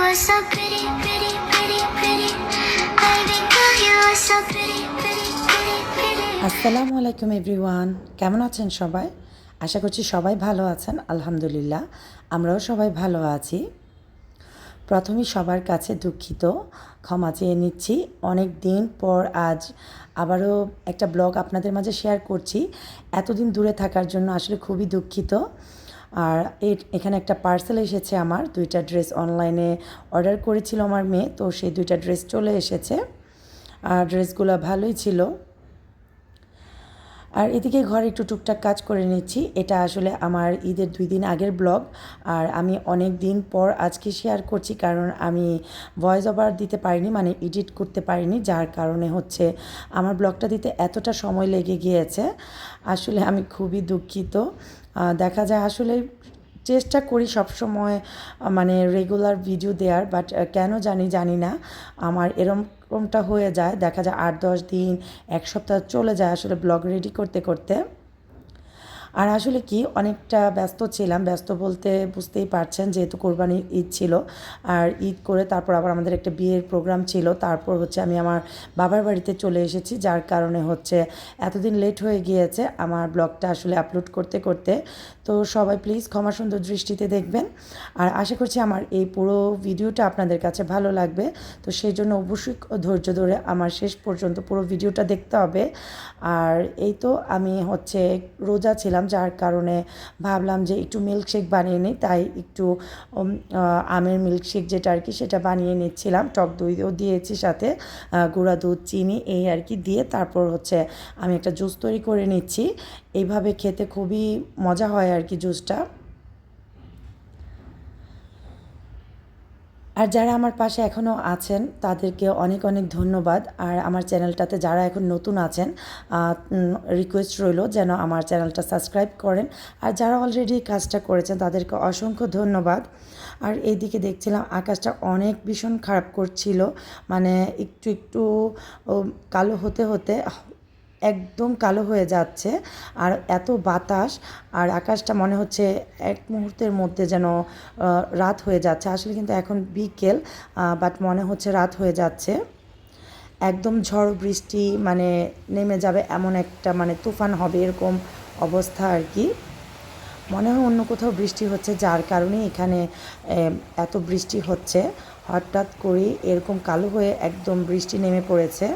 are so pretty, pretty, pretty, pretty. Baby girl, you are so pretty, pretty, pretty, pretty. আসসালামু আলাইকুম everyone, কেমন আছেন সবাই? আশা করছি সবাই ভালো আছেন। আলহামদুলিল্লাহ, আমরাও সবাই ভালো আছি। প্রথমেই সবার কাছে দুঃখিত, ক্ষমা চেয়ে নিচ্ছি। অনেক দিন পর আজ আবারও একটা ব্লগ আপনাদের মাঝে শেয়ার করছি। এতদিন দূরে থাকার জন্য আসলে খুবই দুঃখিত। আর এখানে একটা পার্সেল এসেছে আমার, 2টা ড্রেস অনলাইনে অর্ডার করেছিল আমার মেয়ে, তো সেই 2টা ড্রেস চলে এসেছে। আর ড্রেসগুলো ভালোই ছিল। আর এদিকে ঘরে একটু টুকটাক কাজ করে নিচ্ছি। এটা আসলে আমার ঈদের 2 দিন আগের ব্লগ। আর আমি অনেক দিন পর আজকে শেয়ার করছি, কারণ আমি ভয়েস ওভার দিতে পারিনি, মানে এডিট করতে পারিনি, যার কারণে হচ্ছে আমার ব্লগটা দিতে এতটা সময় লেগে গিয়েছে। আসলে আমি খুবই দুঃখিত। দেখা যায় আসলে চেষ্টা করি সবসময় মানে রেগুলার ভিডিও দেওয়ার, বাট কেন জানি না আমার এরকমটা হয়ে যায়। দেখা যায় 8-10 দিন, 1 সপ্তাহ চলে যায় আসলে ব্লগ রেডি করতে করতে। আর আসলে কি অনেকটা ব্যস্ত ছিলাম, ব্যস্ত বলতে বুঝতেই পারছেন, যেহেতু কোরবানির ঈদ ছিল। আর ঈদ করে তারপর আবার আমাদের একটা বিয়ের প্রোগ্রাম ছিল, তারপর হচ্ছে আমি আমার বাবার বাড়িতে চলে এসেছি, যার কারণে হচ্ছে এতদিন লেট হয়ে গিয়েছে আমার ব্লগটা আসলে আপলোড করতে করতে। তো সবাই প্লিজ ক্ষমা সুন্দর দৃষ্টিতে দেখবেন। আর আশা করছি আমার এই পুরো ভিডিওটা আপনাদের কাছে ভালো লাগবে। তো সেই জন্য অবশ্যই ধৈর্য ধরে আমার শেষ পর্যন্ত পুরো ভিডিওটা দেখতে হবে। আর এই তো আমি হচ্ছে রোজা ছিলাম, যার কারণে ভাবলাম যে একটু মিল্কশেক বানিয়ে নিই, তাই একটু আমের মিল্কশেক যেটা আর কি সেটা বানিয়ে নিচ্ছিলাম। টক দইও দিয়েছি সাথে, গুঁড়া দুধ, চিনি এই আর কি দিয়ে তারপর হচ্ছে আমি একটা জুস তৈরি করে নিচ্ছি। এইভাবে খেতে খুবই মজা হয় আর কি জুসটা। আর যারা আমার পাশে এখনও আছেন তাদেরকে অনেক অনেক ধন্যবাদ। আর আমার চ্যানেলটাতে যারা এখন নতুন আছেন, রিকোয়েস্ট রইল যেন আমার চ্যানেলটা সাবস্ক্রাইব করেন। আর যারা অলরেডি কাজটা করেছেন তাদেরকে অসংখ্য ধন্যবাদ। আর এইদিকে দেখছিলাম আকাশটা অনেক ভীষণ খারাপ করছিল, মানে একটু একটু কালো হতে হতে একদম কালো হয়ে যাচ্ছে। আর এত বাতাস, আর আকাশটা মনে হচ্ছে এক মুহূর্তের মধ্যে যেন রাত হয়ে যাচ্ছে। আসলে কিন্তু এখন বিকেল, বাট মনে হচ্ছে রাত হয়ে যাচ্ছে। একদম ঝড় বৃষ্টি মানে নেমে যাবে এমন একটা, মানে তুফান হবে এরকম অবস্থা আর কি। মনে হয় অন্য কোথাও বৃষ্টি হচ্ছে, যার কারণে এখানে এত বৃষ্টি হচ্ছে। হঠাৎ করে এরকম কালো হয়ে একদম বৃষ্টি নেমে পড়েছে।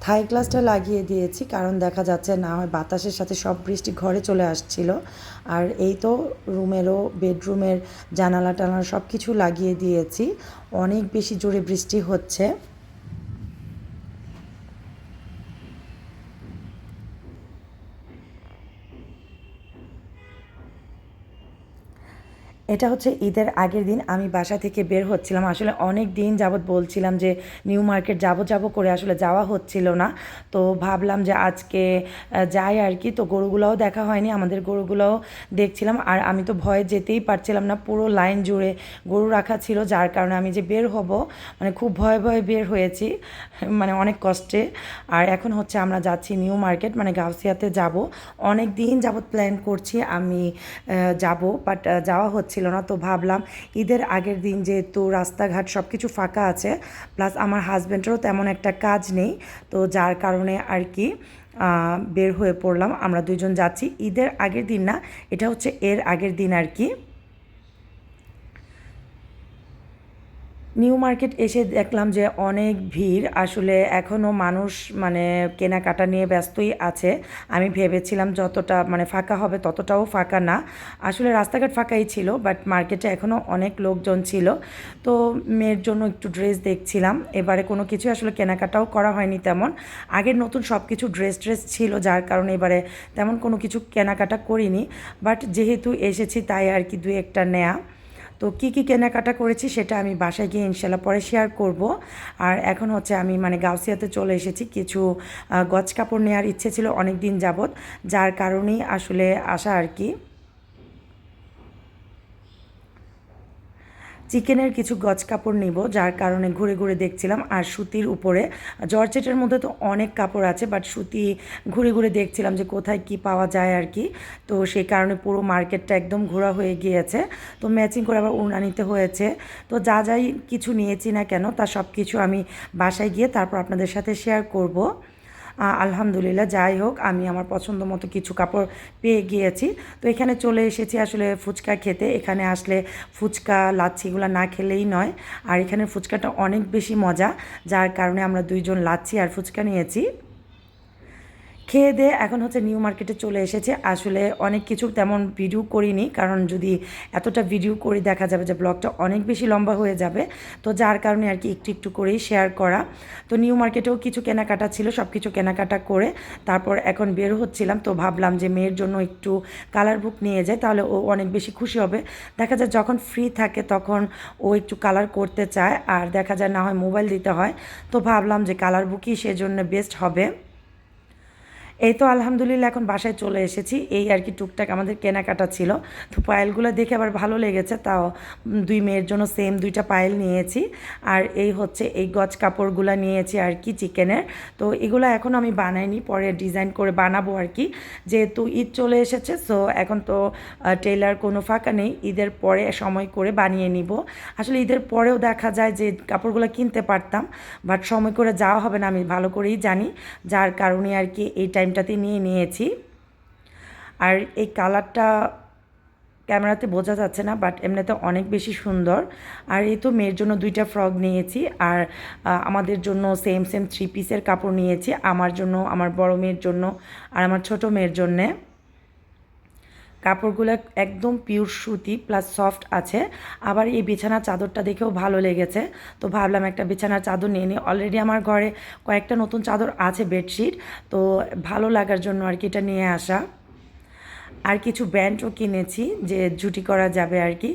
থাই গ্লাসটা লাগিয়ে দিয়েছি, কারণ দেখা যাচ্ছে না হয় বাতাসের সাথে সব বৃষ্টি ঘরে চলে আসছিল। আর এই তো রুমেরও, বেডরুমের জানালা টানালা সব কিছু লাগিয়ে দিয়েছি। অনেক বেশি জোরে বৃষ্টি হচ্ছে। এটা হচ্ছে ঈদের আগের দিন আমি বাসা থেকে বের হচ্ছিলাম। আসলে অনেক দিন যাবৎ বলছিলাম যে নিউ মার্কেট যাব করে আসলে যাওয়া হচ্ছিল না। তো ভাবলাম যে আজকে যাই আর কি। তো গরুগুলোও দেখা হয়নি, আমাদের গরুগুলোও দেখছিলাম। আর আমি তো ভয়ে যেতেই পারছিলাম না, পুরো লাইন জুড়ে গরু রাখা ছিল, যার কারণে আমি যে বের হব মানে খুব ভয়ে ভয়ে বের হয়েছি, মানে অনেক কষ্টে। আর এখন হচ্ছে আমরা যাচ্ছি নিউ মার্কেট, মানে গাউসিয়াতে যাব। অনেক দিন যাবৎ প্ল্যান করছি আমি যাব, বাট যাওয়া হচ্ছিল না। তো ভাবলাম ঈদের আগের দিন যেহেতু রাস্তাঘাট সব কিছু ফাঁকা আছে, প্লাস আমার হাজব্যান্ডেরও তেমন একটা কাজ নেই, তো যার কারণে আর কি বের হয়ে পড়লাম। আমরা দুজন যাচ্ছি ঈদের আগের দিন না, এটা হচ্ছে এর আগের দিন আর কি। নিউ মার্কেট এসে দেখলাম যে অনেক ভিড়, আসলে এখনও মানুষ মানে কেনাকাটা নিয়ে ব্যস্তই আছে। আমি ভেবেছিলাম যতটা মানে ফাঁকা হবে ততটাও ফাঁকা না। আসলে রাস্তাঘাট ফাঁকাই ছিল, বাট মার্কেটে এখনও অনেক লোকজন ছিল। তো মেয়ের জন্য একটু ড্রেস দেখছিলাম। এবারে কোনো কিছু আসলে কেনাকাটাও করা হয়নি তেমন। আগের নতুন সব কিছু ড্রেস ছিল, যার কারণে এবারে তেমন কোনো কিছু কেনাকাটা করিনি। বাট যেহেতু এসেছি তাই আর কি 2-1টা নেয়া। তো কী কী কেনাকাটা করেছি সেটা আমি বাসায় গিয়ে ইনশাল্লাহ পরে শেয়ার করব। আর এখন হচ্ছে আমি মানে গাউসিয়াতে চলে এসেছি, কিছু গজ কাপড় নেওয়ার ইচ্ছে ছিল অনেক দিন যাবৎ, যার কারণেই আসলে আসা আর কি। চিকেনের কিছু গজ কাপড় নিব, যার কারণে ঘুরে ঘুরে দেখছিলাম। আর সুতির উপরে জর্জেটের মধ্যে তো অনেক কাপড় আছে, বাট সুতি ঘুরে ঘুরে দেখছিলাম যে কোথায় কি পাওয়া যায় আর কি। তো সেই কারণে পুরো মার্কেটটা একদম ঘোরা হয়ে গিয়েছে। তো ম্যাচিং করে আবার ওড়না নিতে হয়েছে। তো যা যাই কিছু নিয়েছি না কেন, তা সব কিছু আমি বাসায় গিয়ে তারপর আপনাদের সাথে শেয়ার করব। আলহামদুলিল্লাহ, যাই হোক, আমি আমার পছন্দ মতো কিছু কাপড় পেয়ে গিয়েছি। তো এখানে চলে এসেছি আসলে ফুচকা খেতে। এখানে আসলে ফুচকা লাচ্ছি এগুলো না খেলেই নয়। আর এখানের ফুচকাটা অনেক বেশি মজা, যার কারণে আমরা দুইজন লাচ্ছি আর ফুচকা নিয়েছি। খেয়ে দিয়ে এখন হচ্ছে নিউ মার্কেটে চলে এসেছে। আসলে অনেক কিছু তেমন ভিডিও করিনি, কারণ যদি এতটা ভিডিও করি দেখা যাবে যে ব্লগটা অনেক বেশি লম্বা হয়ে যাবে। তো যার কারণে আর কি একটু একটু করেই শেয়ার করা। তো নিউ মার্কেটেও কিছু কেনাকাটা ছিল, সব কিছু কেনাকাটা করে তারপর এখন বের হচ্ছিলাম। তো ভাবলাম যে মেয়ের জন্য একটু কালার বুক নিয়ে যায়, তাহলে ও অনেক বেশি খুশি হবে। দেখা যায় যখন ফ্রি থাকে তখন ও একটু কালার করতে চায়, আর দেখা যায় না হয় মোবাইল দিতে হয়। তো ভাবলাম যে কালার বুকই সেজন্য বেস্ট হবে। এই তো আলহামদুলিল্লাহ এখন বাসায় চলে এসেছি। এই আর কি টুকটাক আমাদের কেনাকাটা ছিল। তো পায়েলগুলো দেখে আবার ভালো লেগেছে, তাও দুই মেয়ের জন্য সেম দুইটা পায়েল নিয়েছি। আর এই হচ্ছে এই গজ কাপড়গুলো নিয়েছি আর কি চিকেনের। তো এগুলো এখন আমি বানাইনি, পরে ডিজাইন করে বানাবো আর কি। যেহেতু ঈদ চলে এসেছে, সো এখন তো টেলার কোনো ফাঁকা নেই, ঈদের পরে সময় করে বানিয়ে নিব। আসলে ঈদের পরেও দেখা যায় যে কাপড়গুলো কিনতে পারতাম, বাট সময় করে যাওয়া হবে না, আমি ভালো করেই জানি। যার কারণে আর কি এই টাইমটাতে নিয়ে নিয়েছি। আর এই কালারটা ক্যামেরাতে বোঝা যাচ্ছে না, বাট এমনিতে অনেক বেশি সুন্দর। আর এই তো মেয়ের জন্য দুইটা ফ্রক নিয়েছি, আর আমাদের জন্য সেম সেম 3 পিসের কাপড় নিয়েছি, আমার জন্য, আমার বড় মেয়ের জন্য, আর আমার ছোট মেয়ের জন্যে। কাপড়গুলো একদম পিওর সুতি প্লাস সফট আছে। আবার এই বিছানার চাদরটা দেখেও ভালো লেগেছে, তো ভাবলাম একটা বিছানার চাদর নিয়ে নিই। অলরেডি আমার ঘরে কয়েকটা নতুন চাদর আছে, বেডশিট, তো ভালো লাগার জন্য আর কি এটা নিয়ে আসা। আর কিছু ব্যান্ডও কিনেছি যে জুটি করা যাবে আর কি।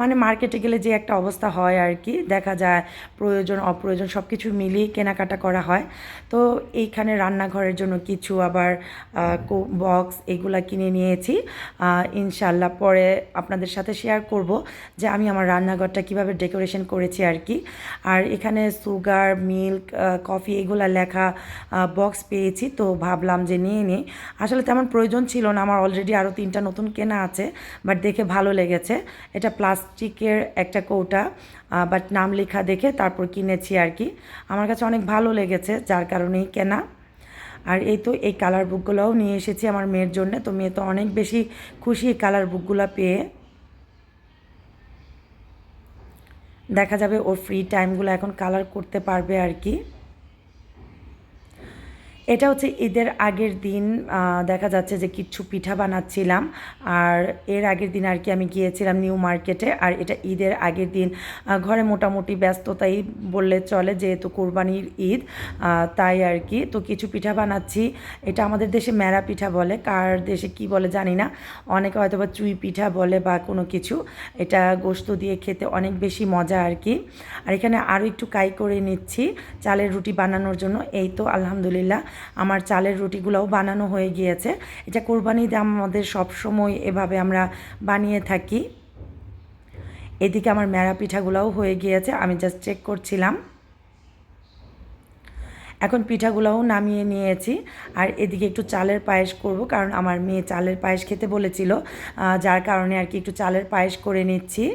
মানে মার্কেটে গেলে যে একটা অবস্থা হয় আর কি, দেখা যায় প্রয়োজন অপ্রয়োজন সব কিছু মিলিয়ে কেনাকাটা করা হয়। তো এইখানে রান্নাঘরের জন্য কিছু আবার বক্স এগুলা কিনে নিয়েছি। ইনশাল্লাহ পরে আপনাদের সাথে শেয়ার করব যে আমি আমার রান্নাঘরটা কিভাবে ডেকোরেশন করেছি আর কি। আর এখানে সুগার, মিল্ক, কফি এগুলা লেখা বক্স পেয়েছি, তো ভাবলাম যে নিয়ে নিই। আসলে তেমন প্রয়োজন ছিল না, আমার অলরেডি আরও 3টা নতুন কেনা আছে, বাট দেখে ভালো লেগেছে। এটা প্লাস্টিকের একটা কৌটা, বাট নাম লেখা দেখে তারপর কিনেছি আর কি। আমার কাছে অনেক ভালো লেগেছে, যার কারণেই কেনা। আর এই তো এই কালার বুকগুলোও নিয়ে এসেছি আমার মেয়ের জন্য। তো মেয়ে তো অনেক বেশি খুশি এই কালার বুকগুলো পেয়ে। দেখা যাবে ওর ফ্রি টাইমগুলো এখন কালার করতে পারবে আর কি। এটা হচ্ছে ঈদের আগের দিন, দেখা যাচ্ছে যে কিছু পিঠা বানাচ্ছিলাম। আর এর আগের দিন আর কি আমি গিয়েছিলাম নিউ মার্কেটে। আর এটা ঈদের আগের দিন, ঘরে মোটামুটি ব্যস্ততাই বললে চলে, যেহেতু কোরবানির ঈদ, তাই আর কি। তো কিছু পিঠা বানাচ্ছি। এটা আমাদের দেশে মেরা পিঠা বলে, কার দেশে কি বলে জানি না। অনেকে হয়তো বা চুই পিঠা বলে বা কোনো কিছু। এটা গোশত দিয়ে খেতে অনেক বেশি মজা আর কি। আর এখানে আরও একটু কাই করে নিচ্ছি চালের রুটি বানানোর জন্য। এই তো আলহামদুলিল্লাহ আমার চালের রুটিগুলোও বানানো হয়ে গিয়েছে। এটা কোরবানিতে আমাদের সবসময় এভাবে আমরা বানিয়ে থাকি। এদিকে আমার ম্যারা পিঠাগুলোও হয়ে গিয়েছে, আমি জাস্ট চেক করছিলাম। এখন পিঠাগুলোও নামিয়ে নিয়েছি। আর এদিকে একটু চালের পায়েস করব, কারণ আমার মেয়ে চালের পায়েস খেতে বলেছিল, যার কারণে আর কি একটু চালের পায়েস করে নিচ্ছি।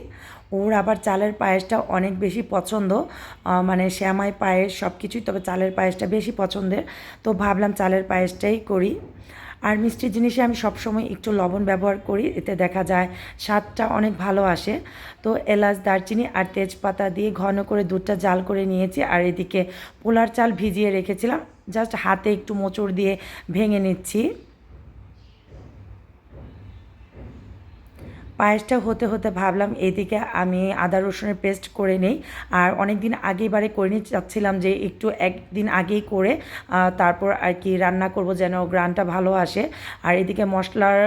ওর আবার চালের পায়েসটা অনেক বেশি পছন্দ, মানে শ্যামাই পায়েস সব কিছুই, তবে চালের পায়েসটা বেশি পছন্দের। তো ভাবলাম চালের পায়েসটাই করি। আর মিষ্টি জিনিসে আমি সবসময় একটু লবণ ব্যবহার করি, এতে দেখা যায় স্বাদটা অনেক ভালো আসে। তো এলাচ, দারচিনি আর তেজপাতা দিয়ে ঘন করে দুধটা জাল করে নিয়েছি। আর এদিকে পোলার চাল ভিজিয়ে রেখেছিলাম, জাস্ট হাতে একটু মোচড় দিয়ে ভেঙে নিচ্ছি। পায়েসটা হতে হতে ভাবলাম এদিকে আমি আদা রসুনের পেস্ট করে নেই। আর অনেক দিন আগেবারে করে নিয়ে চাচ্ছিলাম যে একটু একদিন আগেই করে তারপর আর কি রান্না করব, যেন গ্রানটা ভালো আসে। আর এদিকে মশলার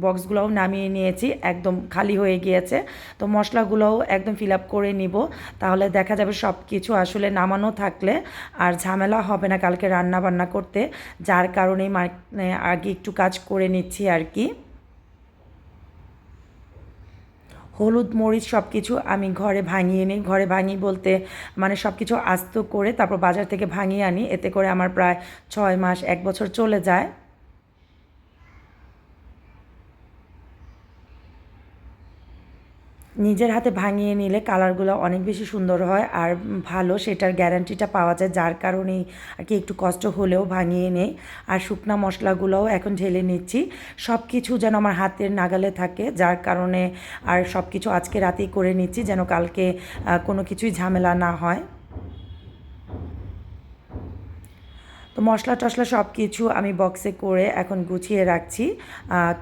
বক্সগুলোও নামিয়ে নিয়েছি, একদম খালি হয়ে গিয়েছে। তো মশলাগুলোও একদম ফিল আপ করে নিব, তাহলে দেখা যাবে সব কিছু আসলে নামানো থাকলে আর ঝামেলা হবে না কালকে রান্না বান্না করতে। যার কারণেই আগে একটু কাজ করে নিচ্ছি আর কি। হলুদ মরিচ সব কিছু আমি ঘরে ভাঙিয়ে নিই। ঘরে ভাঙিয়ে বলতে মানে সব কিছু আস্ত করে তারপর বাজার থেকে ভাঙিয়ে আনি, এতে করে আমার প্রায় 6 মাস 1 বছর চলে যায়। নিজের হাতে ভাঙিয়ে নিলে কালারগুলো অনেক বেশি সুন্দর হয় আর ভালো সেটার গ্যারান্টিটা পাওয়া যায়, যার কারণেই আর কি একটু কষ্ট হলেও ভাঙিয়ে নেই। আর শুকনা মশলাগুলোও এখন ঢেলে নিচ্ছি, সব কিছু যেন আমার হাতের নাগালে থাকে, যার কারণে আর সব কিছু আজকে রাতেই করে নিচ্ছি যেন কালকে কোনো কিছুই ঝামেলা না হয়। তো মশলা টশলা সব কিছু আমি বক্সে করে এখন গুছিয়ে রাখছি,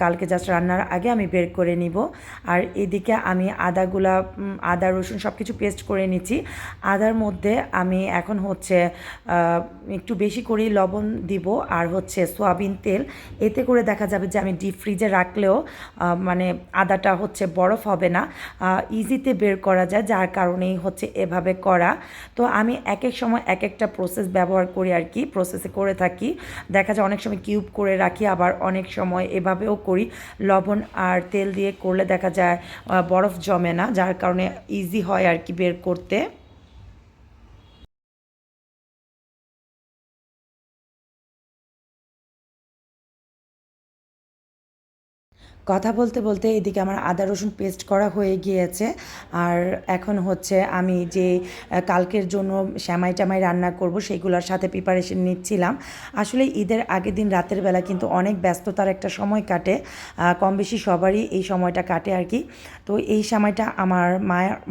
কালকে জাস্ট রান্নার আগে আমি বের করে নিব। আর এদিকে আমি আদা রসুন সব কিছু পেস্ট করে নিচ্ছি। আদার মধ্যে আমি এখন হচ্ছে একটু বেশি করেই লবণ দিব আর হচ্ছে সয়াবিন তেল, এতে করে দেখা যাবে যে আমি ডিপ ফ্রিজে রাখলেও মানে আদাটা হচ্ছে বরফ হবে না, ইজিতে বের করা যায়, যার কারণেই হচ্ছে এভাবে করা। তো আমি এক এক সময় এক একটা প্রসেস ব্যবহার করি আর কি, প্রসেসে করে থাকি। দেখা যায় অনেক সময় কিউব করে রাখি, আবার অনেক সময় এভাবেও করি। লবণ আর তেল দিয়ে করলে দেখা যায় বরফ জমে না, যার কারণে ইজি হয় আর কি বের করতে। কথা বলতে বলতে এদিকে আমার আদা রসুন পেস্ট করা হয়ে গিয়েছে। আর এখন হচ্ছে আমি যে কালকের জন্য সেমাই টামাই রান্না করব সেগুলোর সাথে প্রিপারেশন নিচ্ছিলাম। আসলে ঈদের আগের দিন রাতের বেলা কিন্তু অনেক ব্যস্ততার একটা সময় কাটে, কম বেশি সবারই এই সময়টা কাটে আর কি। তো এই সময়টা আমার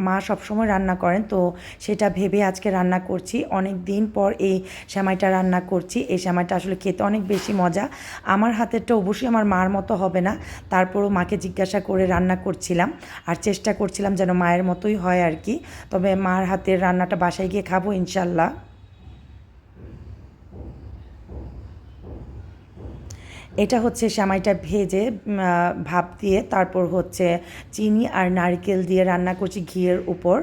মা সবসময় রান্না করেন, তো সেটা ভেবে আজকে রান্না করছি। অনেক দিন পর এই সেমাইটা রান্না করছি। এই সেমাইটা আসলে খেতে অনেক বেশি মজা। আমার হাতেরটা অবশ্যই আমার মার মতো হবে না, তারপরও মাকে জিজ্ঞাসা করে রান্না করছিলাম আর চেষ্টা করছিলাম যেন মায়ের মতোই হয় আর কি। তবে মার হাতের রান্নাটা বাসায় গিয়ে খাবো ইনশাল্লাহ। এটা হচ্ছে সেমাইটা ভেজে ভাপ দিয়ে তারপর হচ্ছে চিনি আর নারকেল দিয়ে রান্না করছি ঘিয়ের উপর।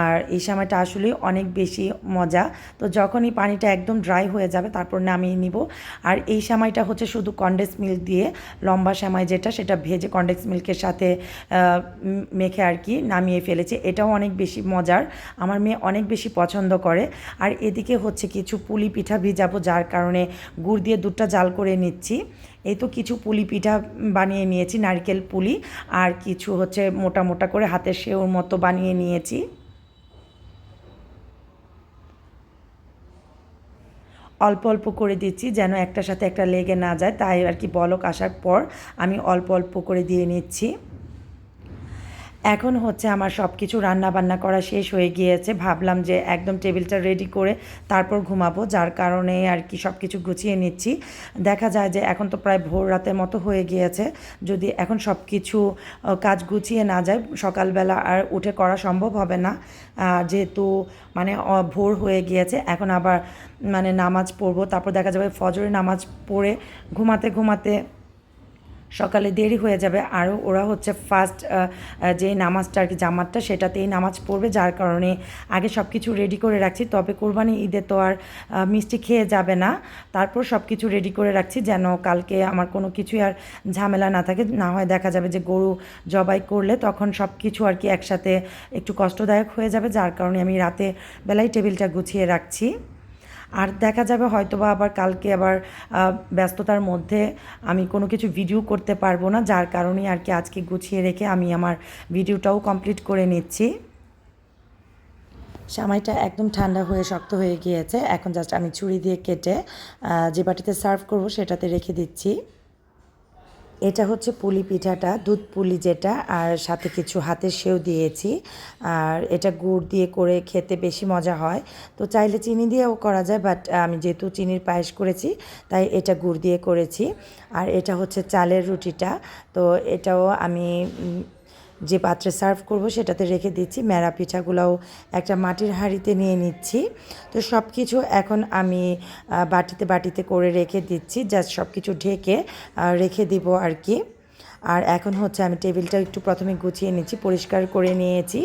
আর এই সেমাইটা আসলে অনেক বেশি মজা। তো যখনই পানিটা একদম ড্রাই হয়ে যাবে তারপর নামিয়ে নিব। আর এই সেমাইটা হচ্ছে শুধু কনডেন্স মিল্ক দিয়ে, লম্বা সেমাই যেটা সেটা ভেজে কনডেন্স মিল্কের সাথে মেখে আর কি নামিয়ে ফেলেছি। এটাও অনেক বেশি মজার, আমার মেয়ে অনেক বেশি পছন্দ করে। আর এদিকে হচ্ছে কিছু পুলি পিঠা ভিজাবো, যার কারণে গুড় দিয়ে দুধটা জাল করে নিচ্ছি। এই তো কিছু পুলি পিঠা বানিয়ে নিয়েছি, নারকেল পুলি, আর কিছু হচ্ছে মোটা মোটা করে হাতের সেউর মতো বানিয়ে নিয়েছি। অল্প অল্প করে দিচ্ছি যেন একটার সাথে একটা লেগে না যায়, তাই আর কি বলক আসার পর আমি অল্প অল্প করে দিয়ে নিচ্ছি। এখন হচ্ছে আমার সব কিছু রান্নাবান্না করা শেষ হয়ে গিয়েছে, ভাবলাম যে একদম টেবিলটা রেডি করে তারপর ঘুমাবো, যার কারণে আর কি সব কিছু গুছিয়ে নিচ্ছি। দেখা যায় যে এখন তো প্রায় ভোর রাতের মতো হয়ে গিয়েছে, যদি এখন সব কিছু কাজ গুছিয়ে না যায় সকালবেলা আর উঠে করা সম্ভব হবে না, যেহেতু মানে ভোর হয়ে গিয়েছে। এখন আবার মানে নামাজ পড়বো, তারপর দেখা যাবে ফজরের নামাজ পড়ে ঘুমাতে ঘুমাতে সকালে দেরি হয়ে যাবে। আর ওরা হচ্ছে ফার্স্ট যে নামাজটা আর কি জামাতটা সেটাতেই নামাজ পড়বে, যার কারণে আগে সব কিছু রেডি করে রাখছি। তবে কোরবানি ঈদে তো আর মিষ্টি খেয়ে যাবে না, তারপর সব কিছু রেডি করে রাখছি যেন কালকে আমার কোনো কিছুই আর ঝামেলা না থাকে। না হয় দেখা যাবে যে গরু জবাই করলে তখন সব কিছু আর কি একসাথে একটু কষ্টদায়ক হয়ে যাবে, যার কারণে আমি রাতে বেলায় টেবিলটা গুছিয়ে রাখছি। আর দেখা যাবে হয়তোবা আবার কালকে আবার ব্যস্ততার মধ্যে আমি কোনো কিছু ভিডিও করতে পারবো না, যার কারণে আর কি আজকে গুছিয়ে রেখে আমি আমার ভিডিওটাও কমপ্লিট করে নিচ্ছি। সেমাইটা একদম ঠান্ডা হয়ে শক্ত হয়ে গিয়েছে, এখন জাস্ট আমি ছুরি দিয়ে কেটে যে বাটিতে সার্ভ করব সেটাতে রেখে দিচ্ছি। এটা হচ্ছে পুলি পিঠাটা, দুধ পুলি যেটা, আর সাথে কিছু হাতের সেও দিয়েছি। আর এটা গুড় দিয়ে করে খেতে বেশি মজা হয়। তো চাইলে চিনি দিয়েও করা যায়, বাট আমি যেহেতু চিনির পায়েস করেছি তাই এটা গুড় দিয়ে করেছি। আর এটা হচ্ছে চালের রুটিটা, তো এটাও আমি যে পাত্রে সার্ভ করব সেটাতে রেখে দিচ্ছি। ম্যাড়া পিঠাগুলোও একটা মাটির হাঁড়িতে নিয়ে নিচ্ছি। তো সব কিছু এখন আমি বাটিতে বাটিতে করে রেখে দিচ্ছি, জাস্ট সব কিছু ঢেকে রেখে দিব আর কি। আর এখন হচ্ছে আমি টেবিলটা একটু প্রথমে গুছিয়ে নিচ্ছি, পরিষ্কার করে নিয়েছি।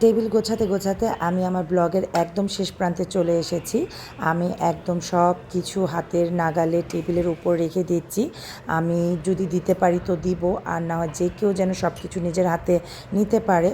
টেবিল গোছাতে গোছাতে আমি আমার ব্লগের একদম শেষ প্রান্তে চলে এসেছি। আমি একদম সব কিছু হাতের নাগালে টেবিলের উপর রেখে দিচ্ছি। আমি যদি দিতে পারি তো দিব, আর না হয় যে কেউ যেন সব কিছু নিজের হাতে নিতে পারে,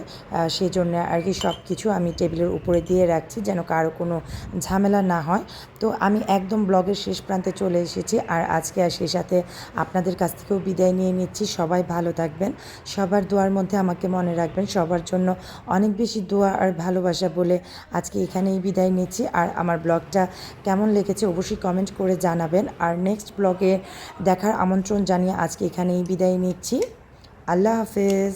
সেই জন্য আর কি সব কিছু আমি টেবিলের উপরে দিয়ে রাখছি যেন কারো কোনো ঝামেলা না হয়। তো আমি একদম ব্লগের শেষ প্রান্তে চলে এসেছি, আর আজকে আর সেই সাথে আপনাদের কাছ থেকেও বিদায় নিয়ে নিচ্ছি। সবাই ভালো থাকবেন, সবার দোয়ার মধ্যে আমাকে মনে রাখবেন। সবার জন্য অনেক বেশি দোয়া আর ভালোবাসা বলে আজকে এখানেই বিদায় নিচ্ছি। আর আমার ব্লগটা কেমন লেগেছে অবশ্যই কমেন্ট করে জানাবেন। আর নেক্সট ব্লগে দেখার আমন্ত্রণ জানিয়ে আজকে এখানেই বিদায় নিচ্ছি। আল্লাহ হাফেজ।